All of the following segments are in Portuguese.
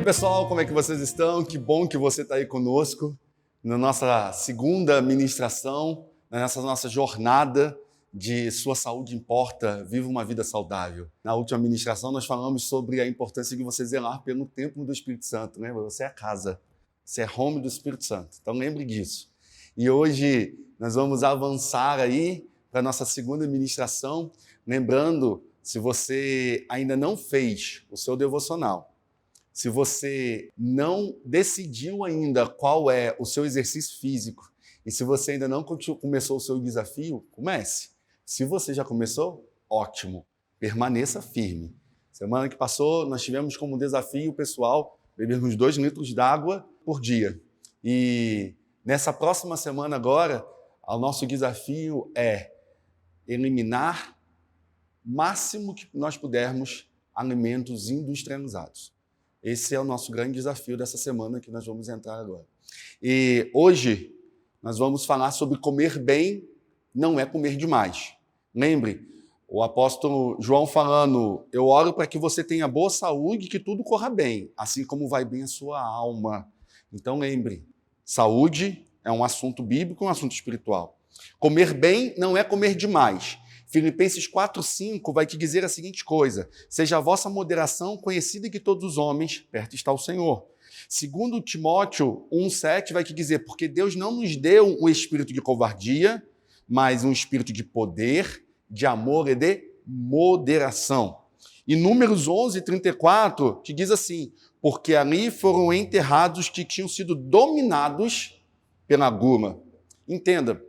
Oi pessoal, como é que vocês estão? Que bom que você está aí conosco na nossa segunda ministração, nessa nossa jornada de Sua Saúde Importa, Viva uma Vida Saudável. Na última ministração nós falamos sobre a importância de você zelar pelo templo do Espírito Santo, né? Você é a casa, você é home do Espírito Santo, então lembre disso. E hoje nós vamos avançar aí para a nossa segunda ministração, lembrando, se você ainda não fez o seu devocional, se você não decidiu ainda qual é o seu exercício físico e se você ainda não começou o seu desafio, comece. Se você já começou, ótimo, permaneça firme. Semana que passou, nós tivemos como desafio pessoal bebermos 2 litros d'água por dia. E nessa próxima semana agora, o nosso desafio é eliminar o máximo que nós pudermos alimentos industrializados. Esse é o nosso grande desafio dessa semana que nós vamos entrar agora. E hoje nós vamos falar sobre comer bem não é comer demais. Lembre, o apóstolo João falando, eu oro para que você tenha boa saúde e que tudo corra bem, assim como vai bem a sua alma. Então lembre, saúde é um assunto bíblico, um assunto espiritual. Comer bem não é comer demais. Filipenses 4:5 vai te dizer a seguinte coisa: seja a vossa moderação conhecida de todos os homens, perto está o Senhor. Segundo Timóteo 1:7 vai te dizer, porque Deus não nos deu um espírito de covardia, mas um espírito de poder, de amor e de moderação. E Números 11:34 te diz assim, porque ali foram enterrados os que tinham sido dominados pela gula. Entenda,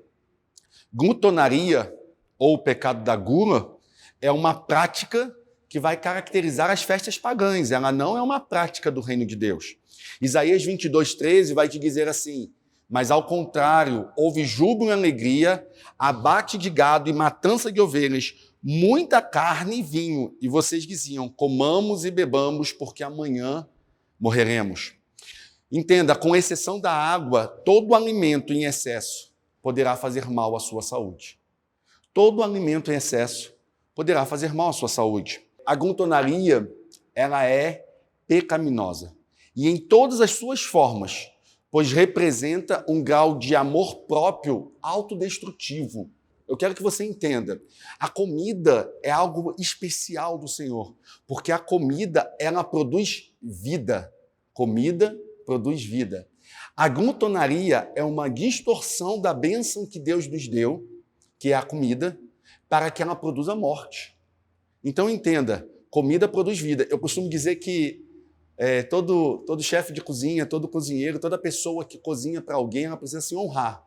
glutonaria, ou o pecado da gula, é uma prática que vai caracterizar as festas pagãs. Ela não é uma prática do reino de Deus. Isaías 22:13 vai te dizer assim, mas ao contrário, houve júbilo e alegria, abate de gado e matança de ovelhas, muita carne e vinho. E vocês diziam, comamos e bebamos, porque amanhã morreremos. Entenda, com exceção da água, todo alimento em excesso poderá fazer mal à sua saúde. Todo alimento em excesso poderá fazer mal à sua saúde. A glutonaria, ela é pecaminosa. E em todas as suas formas, pois representa um grau de amor próprio autodestrutivo. Eu quero que você entenda, a comida é algo especial do Senhor, porque a comida, ela produz vida. Comida produz vida. A glutonaria é uma distorção da bênção que Deus nos deu, que é a comida, para que ela produza morte. Então entenda, comida produz vida. Eu costumo dizer que todo chefe de cozinha, todo cozinheiro, toda pessoa que cozinha para alguém, ela precisa se honrar.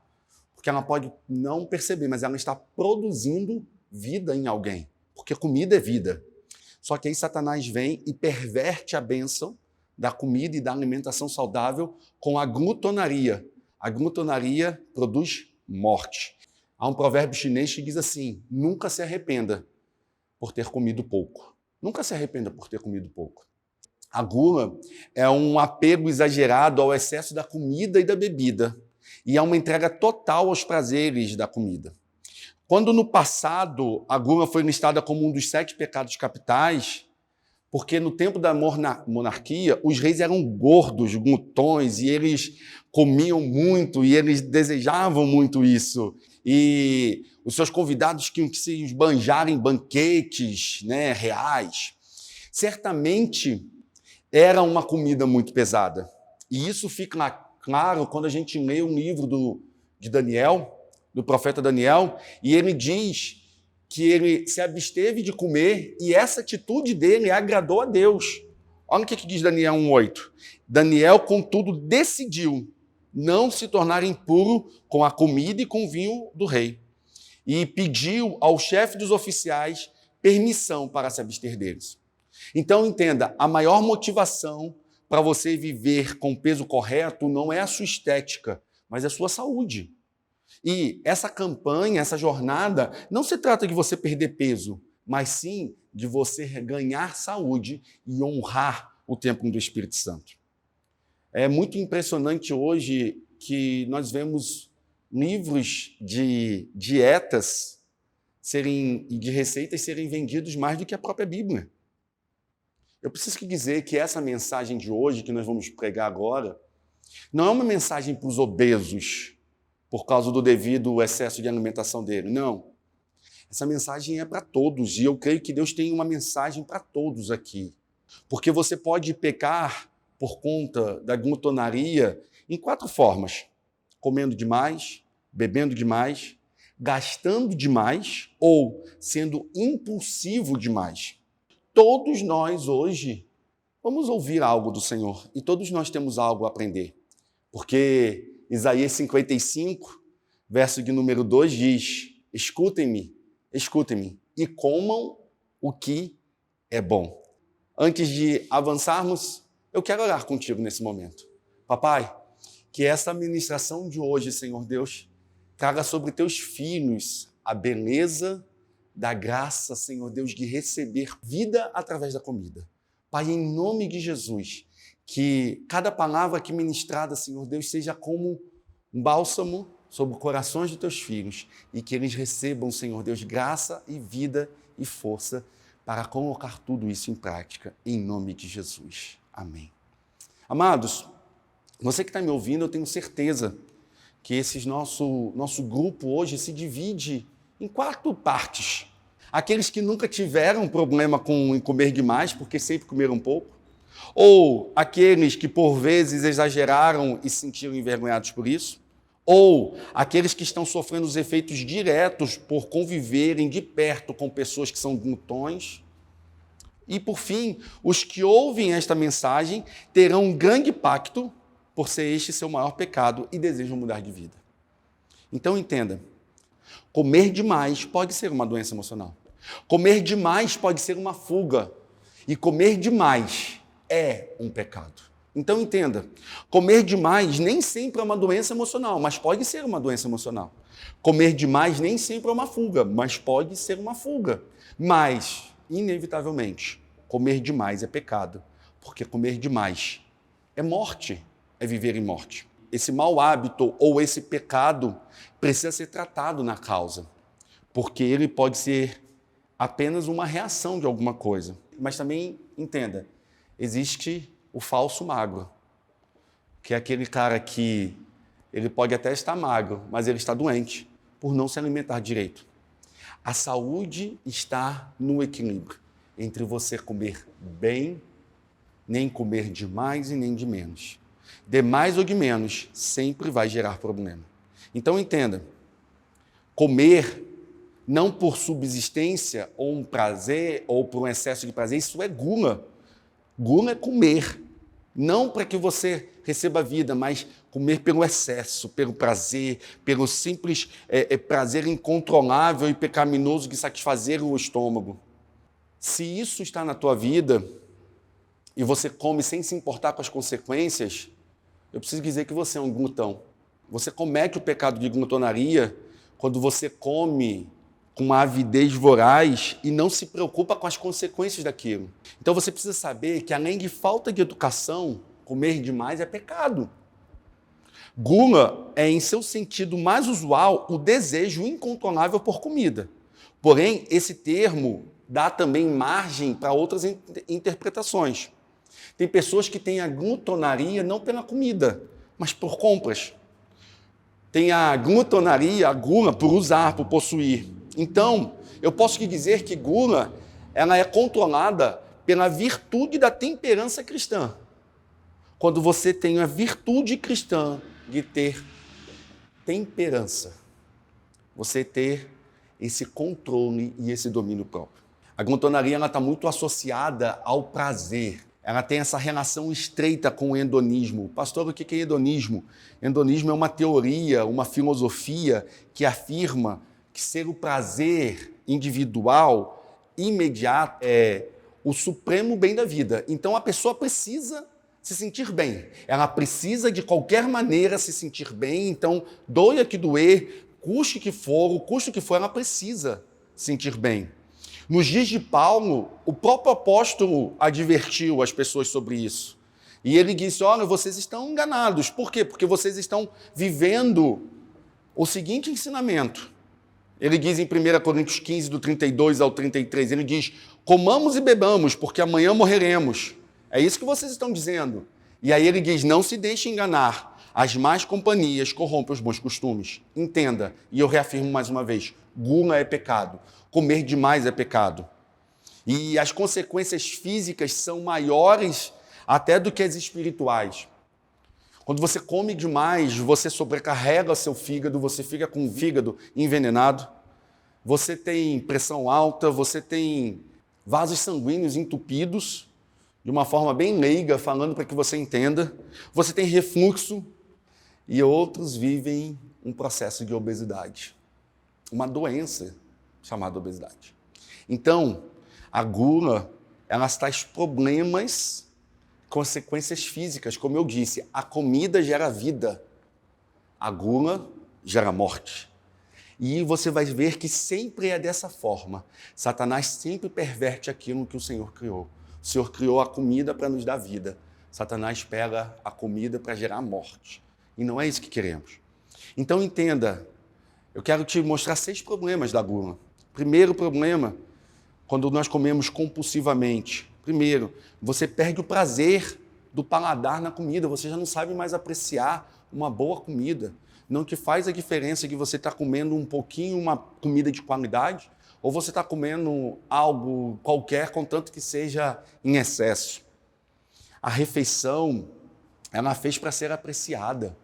Porque ela pode não perceber, mas ela está produzindo vida em alguém. Porque comida é vida. Só que aí Satanás vem e perverte a bênção da comida e da alimentação saudável com a glutonaria. A glutonaria produz morte. Há um provérbio chinês que diz assim, nunca se arrependa por ter comido pouco. Nunca se arrependa por ter comido pouco. A gula é um apego exagerado ao excesso da comida e da bebida e é uma entrega total aos prazeres da comida. Quando no passado a gula foi listada como um dos 7 pecados capitais, porque no tempo da monarquia os reis eram gordos, glutões, e eles comiam muito e eles desejavam muito isso. E os seus convidados tinham que se esbanjar em banquetes, né, reais. Certamente era uma comida muito pesada. E isso fica claro quando a gente lê um livro de Daniel, do profeta Daniel, e ele diz que ele se absteve de comer e essa atitude dele agradou a Deus. Olha o que diz Daniel 1:8. Daniel, contudo, decidiu não se tornar impuro com a comida e com o vinho do rei. E pediu ao chefe dos oficiais permissão para se abster deles. Então, entenda, a maior motivação para você viver com o peso correto não é a sua estética, mas a sua saúde. E essa campanha, essa jornada, não se trata de você perder peso, mas sim de você ganhar saúde e honrar o templo do Espírito Santo. É muito impressionante hoje que nós vemos livros de dietas e de receitas serem vendidos mais do que a própria Bíblia. Eu preciso dizer que essa mensagem de hoje, que nós vamos pregar agora, não é uma mensagem para os obesos, por causa do devido excesso de alimentação dele. Não. Essa mensagem é para todos, e eu creio que Deus tem uma mensagem para todos aqui. Porque você pode pecar por conta da glutonaria em 4 formas: comendo demais, bebendo demais, gastando demais ou sendo impulsivo demais. Todos nós hoje vamos ouvir algo do Senhor e todos nós temos algo a aprender. Porque Isaías 55, verso de número 2 diz: escutem-me, e comam o que é bom. Antes de avançarmos, eu quero orar contigo nesse momento. Papai, que essa ministração de hoje, Senhor Deus, traga sobre teus filhos a beleza da graça, Senhor Deus, de receber vida através da comida. Pai, em nome de Jesus, que cada palavra aqui ministrada, Senhor Deus, seja como um bálsamo sobre os corações dos teus filhos e que eles recebam, Senhor Deus, graça e vida e força para colocar tudo isso em prática, em nome de Jesus. Amém. Amados, você que está me ouvindo, eu tenho certeza que esse nosso grupo hoje se divide em 4 partes. Aqueles que nunca tiveram problema em comer demais, porque sempre comeram pouco. Ou aqueles que por vezes exageraram e se sentiram envergonhados por isso. Ou aqueles que estão sofrendo os efeitos diretos por conviverem de perto com pessoas que são glutões. E, por fim, os que ouvem esta mensagem terão um grande impacto por ser este seu maior pecado e desejam mudar de vida. Então, entenda, comer demais pode ser uma doença emocional. Comer demais pode ser uma fuga. E comer demais é um pecado. Então, entenda, comer demais nem sempre é uma doença emocional, mas pode ser uma doença emocional. Comer demais nem sempre é uma fuga, mas pode ser uma fuga. Mas, inevitavelmente, comer demais é pecado, porque comer demais é morte, é viver em morte. Esse mau hábito ou esse pecado precisa ser tratado na causa, porque ele pode ser apenas uma reação de alguma coisa. Mas também, entenda, existe o falso magro, que é aquele cara que ele pode até estar magro, mas ele está doente por não se alimentar direito. A saúde está no equilíbrio entre você comer bem, nem comer de mais e nem de menos. De mais ou de menos sempre vai gerar problema. Então entenda, comer não por subsistência ou um prazer ou por um excesso de prazer, isso é gula. Gula é comer, não para que você receba vida, mas comer pelo excesso, pelo prazer, pelo simples prazer incontrolável e pecaminoso de satisfazer o estômago. Se isso está na tua vida e você come sem se importar com as consequências, eu preciso dizer que você é um glutão. Você comete o pecado de glutonaria quando você come com uma avidez voraz e não se preocupa com as consequências daquilo. Então você precisa saber que, além de falta de educação, comer demais é pecado. Gula é, em seu sentido mais usual, o desejo incontrolável por comida. Porém, esse termo dá também margem para outras interpretações. Tem pessoas que têm a glutonaria não pela comida, mas por compras. Tem a glutonaria, a gula, por usar, por possuir. Então, eu posso te dizer que gula, ela é controlada pela virtude da temperança cristã. Quando você tem a virtude cristã de ter temperança, você ter esse controle e esse domínio próprio. A glutonaria está muito associada ao prazer. Ela tem essa relação estreita com o hedonismo. Pastor, o que é hedonismo? Hedonismo é uma teoria, uma filosofia que afirma que ser o prazer individual, imediato, é o supremo bem da vida. Então a pessoa precisa se sentir bem. Ela precisa de qualquer maneira se sentir bem. Então, doia que doer, custe que for, o custo que for, ela precisa sentir bem. Nos dias de Paulo, o próprio apóstolo advertiu as pessoas sobre isso. E ele disse, olha, vocês estão enganados. Por quê? Porque vocês estão vivendo o seguinte ensinamento. Ele diz em 1 Coríntios 15, do 32 ao 33, ele diz, Comamos e bebamos, porque amanhã morreremos. É isso que vocês estão dizendo. E aí ele diz, não se deixe enganar. As más companhias corrompem os bons costumes. Entenda, e eu reafirmo mais uma vez, gula é pecado. Comer demais é pecado. E as consequências físicas são maiores até do que as espirituais. Quando você come demais, você sobrecarrega seu fígado, você fica com o fígado envenenado, você tem pressão alta, você tem vasos sanguíneos entupidos, de uma forma bem leiga, falando para que você entenda, você tem refluxo e outros vivem um processo de obesidade, uma doença chamada obesidade. Então, a gula, ela traz problemas, consequências físicas, como eu disse, a comida gera vida, a gula gera morte. E você vai ver que sempre é dessa forma. Satanás sempre perverte aquilo que o Senhor criou. O Senhor criou a comida para nos dar vida. Satanás pega a comida para gerar morte. E não é isso que queremos. Então entenda, eu quero te mostrar 6 problemas da gula. Primeiro problema, quando nós comemos compulsivamente. Primeiro, você perde o prazer do paladar na comida, você já não sabe mais apreciar uma boa comida. Não que faz a diferença que você está comendo um pouquinho, uma comida de qualidade, ou você está comendo algo qualquer, contanto que seja em excesso. A refeição, ela fez para ser apreciada.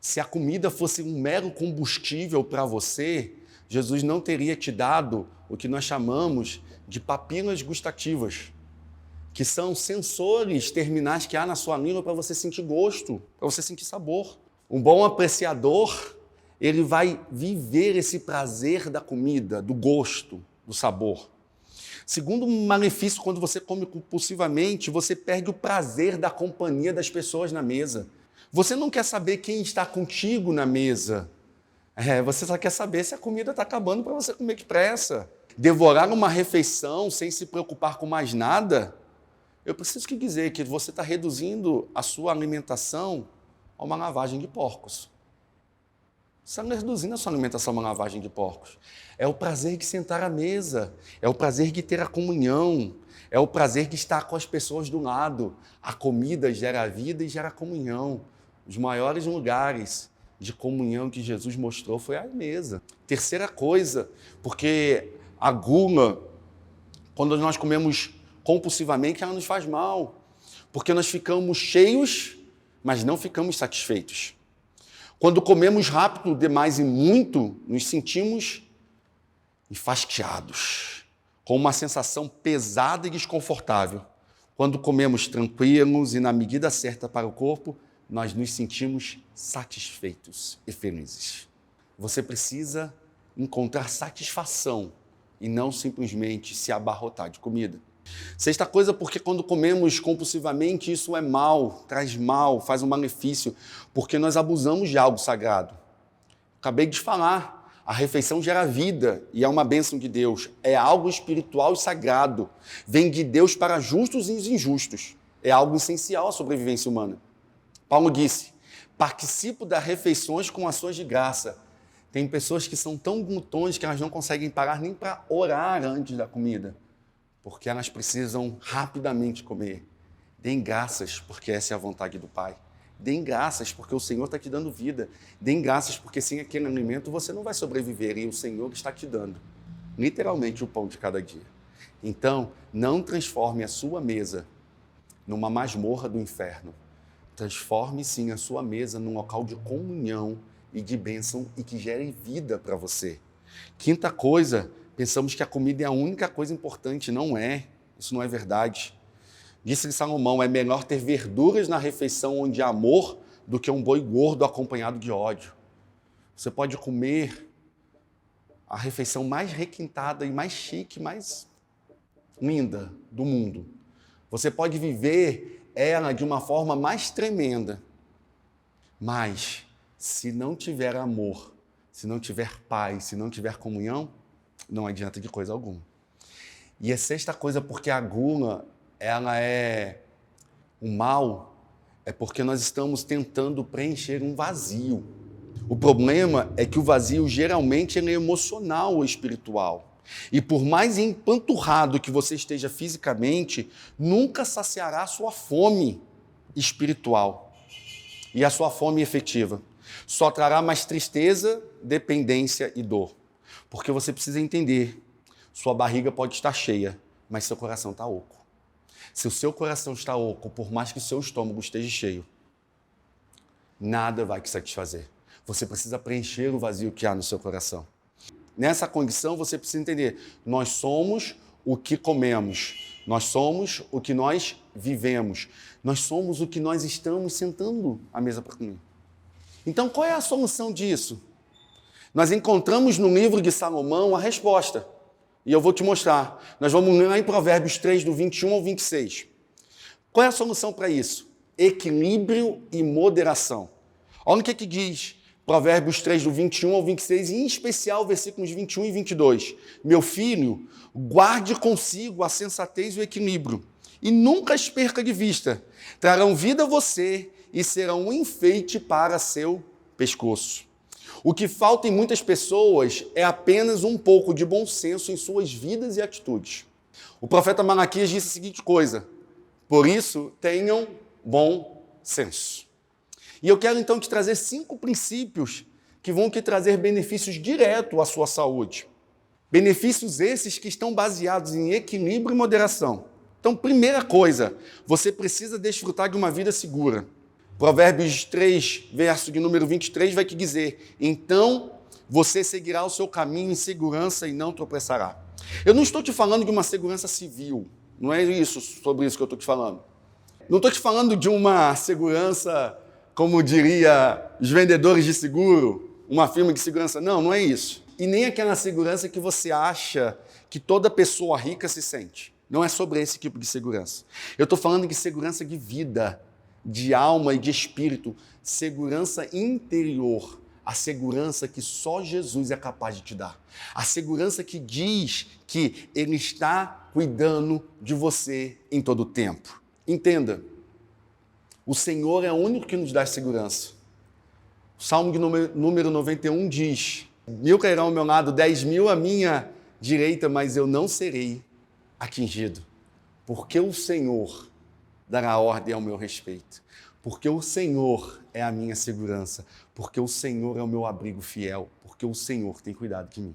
Se a comida fosse um mero combustível para você, Jesus não teria te dado o que nós chamamos de papilas gustativas, que são sensores terminais que há na sua língua para você sentir gosto, para você sentir sabor. Um bom apreciador, ele vai viver esse prazer da comida, do gosto, do sabor. Segundo malefício, quando você come compulsivamente, você perde o prazer da companhia das pessoas na mesa. Você não quer saber quem está contigo na mesa. Você só quer saber se a comida está acabando para você comer depressa. Devorar uma refeição sem se preocupar com mais nada, eu preciso que dizer que você está reduzindo a sua alimentação a uma lavagem de porcos. Você está reduzindo a sua alimentação a uma lavagem de porcos. É o prazer de sentar à mesa, é o prazer de ter a comunhão, é o prazer de estar com as pessoas do lado. A comida gera vida e gera comunhão. Os maiores lugares de comunhão que Jesus mostrou foi a mesa. Terceira coisa, porque a gula, quando nós comemos compulsivamente, ela nos faz mal, porque nós ficamos cheios, mas não ficamos satisfeitos. Quando comemos rápido demais e muito, nos sentimos enfastiados, com uma sensação pesada e desconfortável. Quando comemos tranquilos e na medida certa para o corpo, nós nos sentimos satisfeitos e felizes. Você precisa encontrar satisfação e não simplesmente se abarrotar de comida. Sexta coisa, porque quando comemos compulsivamente, isso é mal, traz mal, faz um malefício, porque nós abusamos de algo sagrado. Acabei de falar, a refeição gera vida e é uma bênção de Deus. É algo espiritual e sagrado. Vem de Deus para justos e injustos. É algo essencial à sobrevivência humana. Paulo disse, participo das refeições com ações de graça. Tem pessoas que são tão glutões que elas não conseguem parar nem para orar antes da comida, porque elas precisam rapidamente comer. Deem graças, porque essa é a vontade do Pai. Deem graças, porque o Senhor está te dando vida. Deem graças, porque sem aquele alimento você não vai sobreviver, e o Senhor está te dando, literalmente, o pão de cada dia. Então, não transforme a sua mesa numa masmorra do inferno. Transforme, sim, a sua mesa num local de comunhão e de bênção e que gere vida para você. Quinta coisa, pensamos que a comida é a única coisa importante. Não é. Isso não é verdade. Disse Salomão, é melhor ter verduras na refeição onde há amor do que um boi gordo acompanhado de ódio. Você pode comer a refeição mais requintada e mais chique, mais linda do mundo. Você pode viver ela de uma forma mais tremenda. Mas, se não tiver amor, se não tiver paz, se não tiver comunhão, não adianta de coisa alguma. E a sexta coisa, porque a gula, ela é o mal, é porque nós estamos tentando preencher um vazio. O problema é que o vazio, geralmente, ele é emocional ou espiritual. E por mais empanturrado que você esteja fisicamente, nunca saciará a sua fome espiritual e a sua fome efetiva. Só trará mais tristeza, dependência e dor. Porque você precisa entender, sua barriga pode estar cheia, mas seu coração está oco. Se o seu coração está oco, por mais que o seu estômago esteja cheio, nada vai te satisfazer. Você precisa preencher o vazio que há no seu coração. Nessa condição, você precisa entender, nós somos o que comemos, nós somos o que nós vivemos, nós somos o que nós estamos sentando à mesa para comer. Então, qual é a solução disso? Nós encontramos no livro de Salomão a resposta. E eu vou te mostrar. Nós vamos ler lá em Provérbios 3, do 21 ao 26. Qual é a solução para isso? Equilíbrio e moderação. Olha o que diz Provérbios 3, do 21 ao 26, e em especial versículos 21 e 22. Meu filho, guarde consigo a sensatez e o equilíbrio, e nunca as perca de vista. Trarão vida a você e serão um enfeite para seu pescoço. O que falta em muitas pessoas é apenas um pouco de bom senso em suas vidas e atitudes. O profeta Malaquias disse a seguinte coisa: por isso, tenham bom senso. E eu quero então te trazer 5 princípios que vão te trazer benefícios diretos à sua saúde. Benefícios esses que estão baseados em equilíbrio e moderação. Então, primeira coisa, você precisa desfrutar de uma vida segura. Provérbios 3, verso de número 23, vai te dizer, então você seguirá o seu caminho em segurança e não tropeçará. Eu não estou te falando de uma segurança civil, não é sobre isso que eu estou te falando. Não estou te falando de uma segurança, como diria os vendedores de seguro, uma firma de segurança, não é isso. E nem aquela segurança que você acha que toda pessoa rica se sente. Não é sobre esse tipo de segurança. Eu estou falando de segurança de vida, de alma e de espírito, segurança interior, a segurança que só Jesus é capaz de te dar. A segurança que diz que Ele está cuidando de você em todo o tempo. Entenda, o Senhor é o único que nos dá segurança. O Salmo de número 91 diz, 1000 cairão ao meu lado, 10.000 à minha direita, mas eu não serei atingido, porque o Senhor dará ordem ao meu respeito, porque o Senhor é a minha segurança, porque o Senhor é o meu abrigo fiel, porque o Senhor tem cuidado de mim.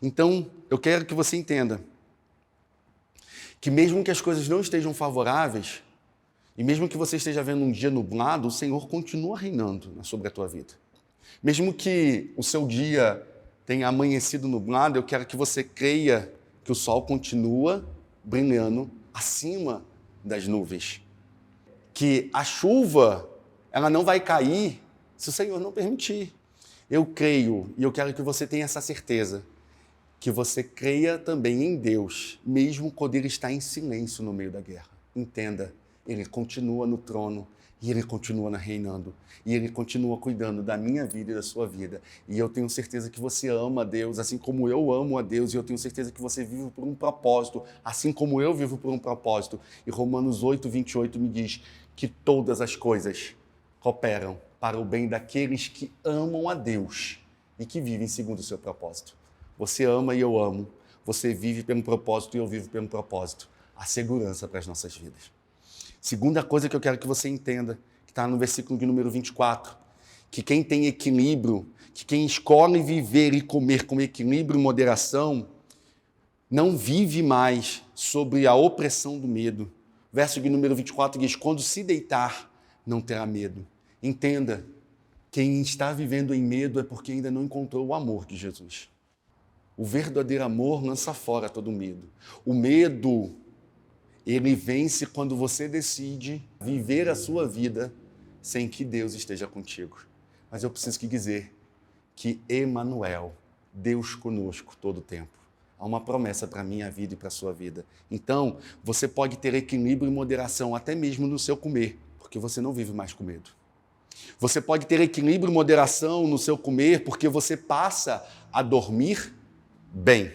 Então, eu quero que você entenda que mesmo que as coisas não estejam favoráveis, e mesmo que você esteja vendo um dia nublado, o Senhor continua reinando sobre a tua vida. Mesmo que o seu dia tenha amanhecido nublado, eu quero que você creia que o sol continua brilhando acima das nuvens. Que a chuva, ela não vai cair se o Senhor não permitir. Eu creio, e eu quero que você tenha essa certeza, que você creia também em Deus, mesmo quando Ele está em silêncio no meio da guerra. Entenda, Ele continua no trono, e Ele continua reinando, e Ele continua cuidando da minha vida e da sua vida. E eu tenho certeza que você ama a Deus, assim como eu amo a Deus, e eu tenho certeza que você vive por um propósito, assim como eu vivo por um propósito. E Romanos 8, 28 me diz que todas as coisas cooperam para o bem daqueles que amam a Deus e que vivem segundo o seu propósito. Você ama e eu amo, você vive pelo propósito e eu vivo pelo propósito. A segurança para as nossas vidas. Segunda coisa que eu quero que você entenda, que está no versículo de número 24, que quem tem equilíbrio, que quem escolhe viver e comer com equilíbrio e moderação, não vive mais sobre a opressão do medo. Verso de número 24 diz, quando se deitar, não terá medo. Entenda, quem está vivendo em medo é porque ainda não encontrou o amor de Jesus. O verdadeiro amor lança fora todo medo. O medo, ele vence quando você decide viver a sua vida sem que Deus esteja contigo. Mas eu preciso que dizer que Emanuel, Deus conosco todo o tempo. Há uma promessa para a minha vida e para a sua vida. Então, você pode ter equilíbrio e moderação até mesmo no seu comer, porque você não vive mais com medo. Você pode ter equilíbrio e moderação no seu comer, porque você passa a dormir bem.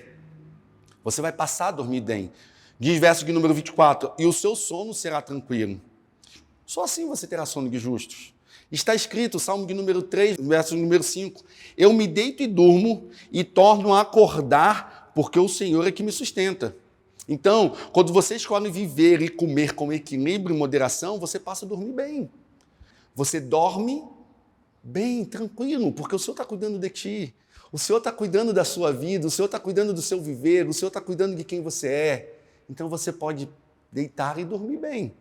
Você vai passar a dormir bem. Diz verso de número 24, e o seu sono será tranquilo. Só assim você terá sono de justos. Está escrito, Salmo de número 3, verso de número 5, eu me deito e durmo e torno a acordar porque o Senhor é que me sustenta. Então, quando você escolhe viver e comer com equilíbrio e moderação, você passa a dormir bem. Você dorme bem, tranquilo, porque o Senhor está cuidando de ti. O Senhor está cuidando da sua vida, o Senhor está cuidando do seu viver, o Senhor está cuidando de quem você é. Então você pode deitar e dormir bem.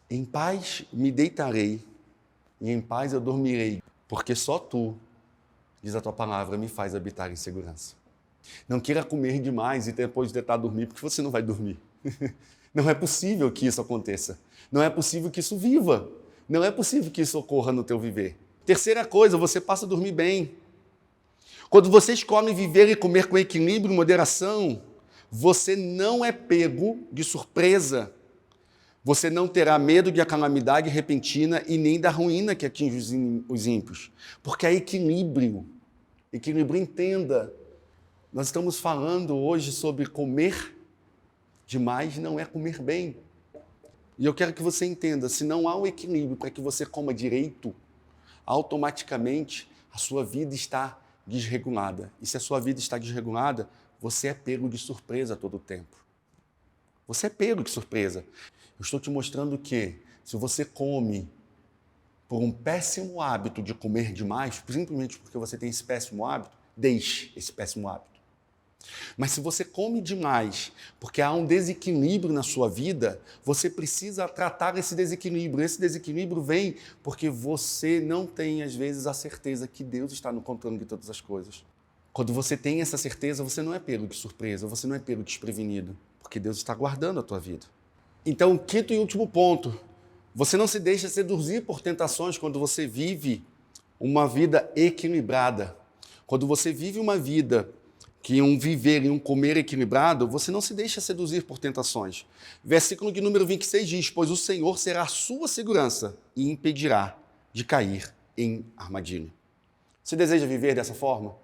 Em paz me deitarei e em paz eu dormirei, porque só tu, diz a tua palavra, me faz habitar em segurança. Não queira comer demais e depois tentar dormir, porque você não vai dormir. Não é possível que isso aconteça. Não é possível que isso viva. Não é possível que isso ocorra no teu viver. Terceira coisa, você passa a dormir bem. Quando você escolhe viver e comer com equilíbrio e moderação, você não é pego de surpresa. Você não terá medo de a calamidade repentina e nem da ruína que atinge os ímpios. Porque há equilíbrio. Equilíbrio, entenda. Nós estamos falando hoje sobre comer demais não é comer bem. E eu quero que você entenda, se não há um equilíbrio para que você coma direito, automaticamente a sua vida está desregulada. E se a sua vida está desregulada, você é pego de surpresa todo o tempo. Você é pego de surpresa. Eu estou te mostrando que se você come por um péssimo hábito de comer demais, simplesmente porque você tem esse péssimo hábito, deixe esse péssimo hábito. Mas se você come demais porque há um desequilíbrio na sua vida, você precisa tratar esse desequilíbrio. Esse desequilíbrio vem porque você não tem, às vezes, a certeza que Deus está no controle de todas as coisas. Quando você tem essa certeza, você não é pego de surpresa, você não é pego desprevenido, porque Deus está guardando a tua vida. Então, quinto e último ponto, você não se deixa seduzir por tentações quando você vive uma vida equilibrada. Quando você vive uma vida que um viver e um comer equilibrado, você não se deixa seduzir por tentações. Versículo de número 26 diz, pois o Senhor será a sua segurança e impedirá de cair em armadilha. Você deseja viver dessa forma?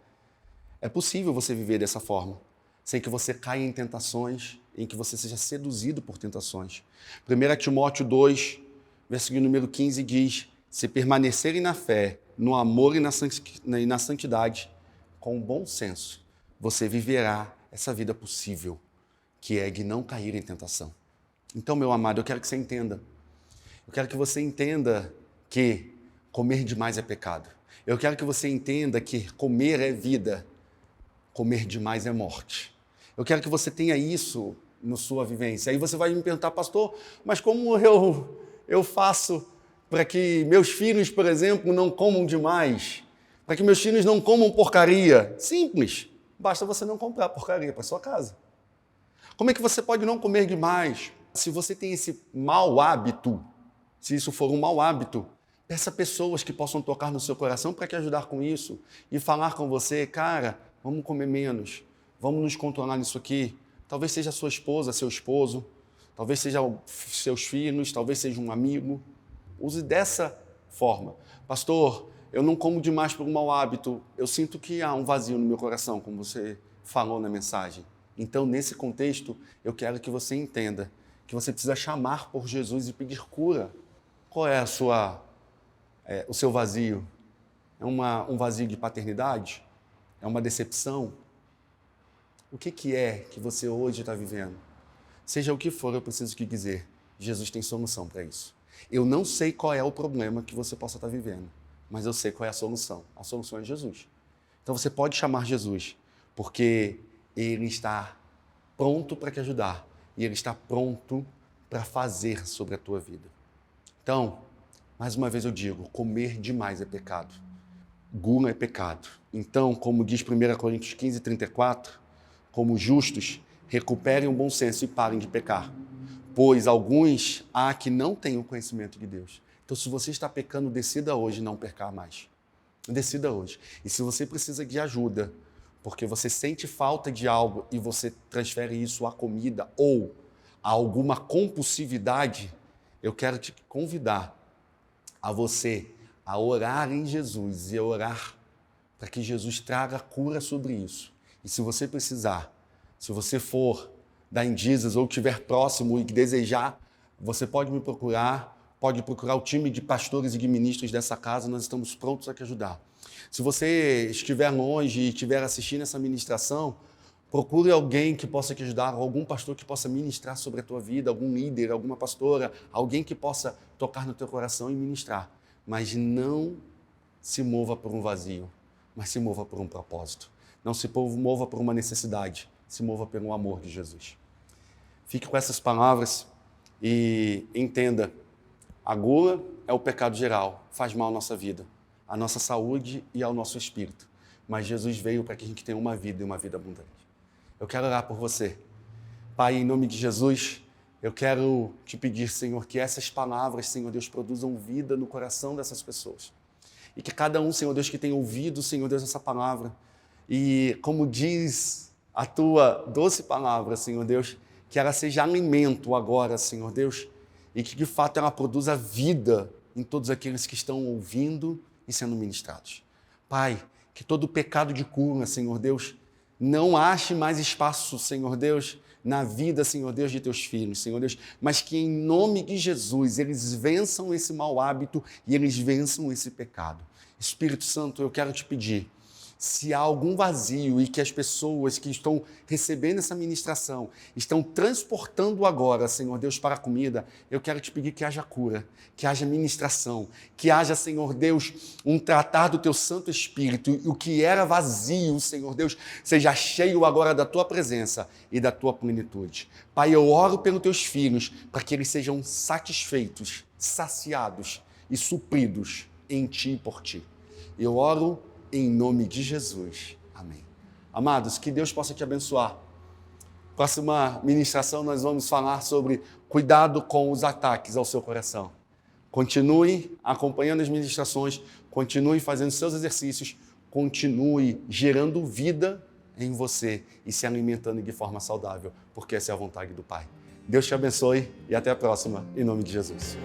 É possível você viver dessa forma, sem que você caia em tentações, em que você seja seduzido por tentações. 1 Timóteo 2, versículo número 15 diz, se permanecerem na fé, no amor e na santidade, com bom senso, você viverá essa vida possível, que é de não cair em tentação. Então, meu amado, eu quero que você entenda. Eu quero que você entenda que comer demais é pecado. Eu quero que você entenda que comer é vida, comer demais é morte. Eu quero que você tenha isso na sua vivência. Aí você vai me perguntar, pastor, mas como eu faço para que meus filhos, por exemplo, não comam demais? Para que meus filhos não comam porcaria? Simples. Basta você não comprar porcaria para sua casa. Como é que você pode não comer demais? Se você tem esse mau hábito, se isso for um mau hábito, peça pessoas que possam tocar no seu coração para te ajudar com isso e falar com você, cara, vamos comer menos, vamos nos controlar nisso aqui. Talvez seja sua esposa, seu esposo, talvez seja seus filhos, talvez seja um amigo. Use dessa forma. Pastor, eu não como demais por um mau hábito, eu sinto que há um vazio no meu coração, como você falou na mensagem. Então, nesse contexto, eu quero que você entenda que você precisa chamar por Jesus e pedir cura. Qual é o seu vazio? É um vazio de paternidade? É uma decepção? O que é que você hoje está vivendo? Seja o que for, eu preciso te dizer, Jesus tem solução para isso. Eu não sei qual é o problema que você possa estar vivendo, mas eu sei qual é a solução. A solução é Jesus. Então você pode chamar Jesus, porque Ele está pronto para te ajudar e Ele está pronto para fazer sobre a tua vida. Então, mais uma vez eu digo, comer demais é pecado. Gula é pecado. Então, como diz 1 Coríntios 15, 34, como justos, recuperem o bom senso e parem de pecar, pois alguns há que não têm o conhecimento de Deus. Então, se você está pecando, decida hoje não pecar mais. Decida hoje. E se você precisa de ajuda, porque você sente falta de algo e você transfere isso à comida ou a alguma compulsividade, eu quero te convidar a você a orar em Jesus e a orar para que Jesus traga cura sobre isso. E se você precisar, se você for da Indizas ou estiver próximo e desejar, você pode me procurar, pode procurar o time de pastores e de ministros dessa casa, nós estamos prontos a te ajudar. Se você estiver longe e estiver assistindo essa ministração, Procure alguém que possa te ajudar, algum pastor que possa ministrar sobre a tua vida, algum líder, alguma pastora, alguém que possa tocar no teu coração e ministrar. Mas não se mova por um vazio, mas se mova por um propósito. Não se mova por uma necessidade, se mova pelo amor de Jesus. Fique com essas palavras e entenda, a gula é o pecado geral, faz mal à nossa vida, à nossa saúde e ao nosso espírito. Mas Jesus veio para que a gente tenha uma vida e uma vida abundante. Eu quero orar por você. Pai, em nome de Jesus, eu quero te pedir, Senhor, que essas palavras, Senhor Deus, produzam vida no coração dessas pessoas. E que cada um, Senhor Deus, que tenha ouvido, Senhor Deus, essa palavra, e como diz a tua doce palavra, Senhor Deus, que ela seja alimento agora, Senhor Deus, e que de fato ela produza vida em todos aqueles que estão ouvindo e sendo ministrados. Pai, que todo pecado de cura, Senhor Deus, não ache mais espaço, Senhor Deus, na vida, Senhor Deus, de teus filhos, Senhor Deus, mas que em nome de Jesus eles vençam esse mau hábito e eles vençam esse pecado. Espírito Santo, eu quero te pedir, se há algum vazio e que as pessoas que estão recebendo essa ministração estão transportando agora, Senhor Deus, para a comida, eu quero te pedir que haja cura, que haja ministração, que haja, Senhor Deus, um tratar do teu Santo Espírito e o que era vazio, Senhor Deus, seja cheio agora da tua presença e da tua plenitude. Pai, eu oro pelos teus filhos para que eles sejam satisfeitos, saciados e supridos em ti e por ti. Eu oro em nome de Jesus. Amém. Amados, que Deus possa te abençoar. Próxima ministração nós vamos falar sobre cuidado com os ataques ao seu coração. Continue acompanhando as ministrações, continue fazendo seus exercícios, continue gerando vida em você e se alimentando de forma saudável, porque essa é a vontade do Pai. Deus te abençoe e até a próxima, em nome de Jesus.